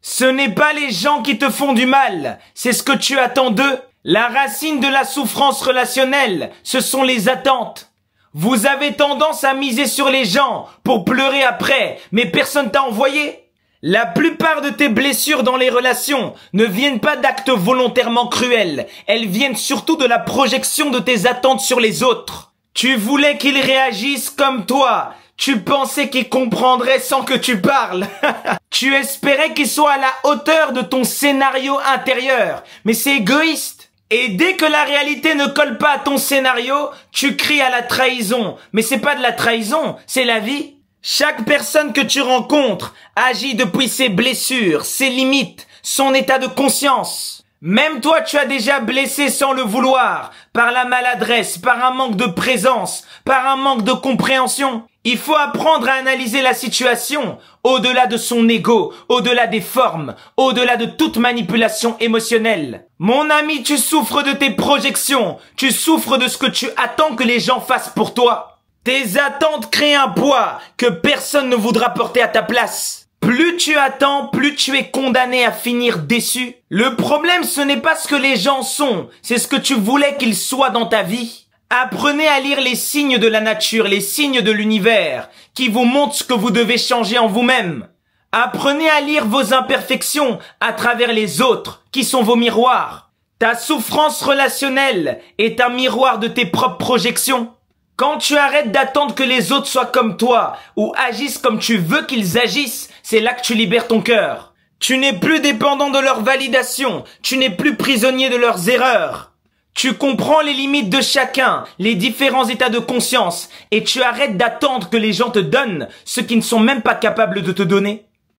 Ce n'est pas les gens qui te font du mal, c'est ce que tu attends d'eux. La racine de la souffrance relationnelle, ce sont les attentes. Vous avez tendance à miser sur les gens pour pleurer après, mais personne t'a envoyé. La plupart de tes blessures dans les relations ne viennent pas d'actes volontairement cruels, elles viennent surtout de la projection de tes attentes sur les autres. Tu voulais qu'ils réagissent comme toi, tu pensais qu'ils comprendraient sans que tu parles. Tu espérais qu'ils soient à la hauteur de ton scénario intérieur, mais c'est égoïste. Et dès que la réalité ne colle pas à ton scénario, tu cries à la trahison. Mais c'est pas de la trahison, c'est la vie. Chaque personne que tu rencontres agit depuis ses blessures, ses limites, son état de conscience. Même toi, tu as déjà blessé sans le vouloir, par la maladresse, par un manque de présence, par un manque de compréhension. Il faut apprendre à analyser la situation, au-delà de son ego, au-delà des formes, au-delà de toute manipulation émotionnelle. Mon ami, tu souffres de tes projections, tu souffres de ce que tu attends que les gens fassent pour toi. Tes attentes créent un poids que personne ne voudra porter à ta place. Plus tu attends, plus tu es condamné à finir déçu. Le problème, ce n'est pas ce que les gens sont, c'est ce que tu voulais qu'ils soient dans ta vie. Apprenez à lire les signes de la nature, les signes de l'univers, qui vous montrent ce que vous devez changer en vous-même. Apprenez à lire vos imperfections à travers les autres, qui sont vos miroirs. Ta souffrance relationnelle est un miroir de tes propres projections. Quand tu arrêtes d'attendre que les autres soient comme toi, ou agissent comme tu veux qu'ils agissent, c'est là que tu libères ton cœur. Tu n'es plus dépendant de leur validation, tu n'es plus prisonnier de leurs erreurs. Tu comprends les limites de chacun, les différents états de conscience, et tu arrêtes d'attendre que les gens te donnent ce qu'ils ne sont même pas capables de te donner.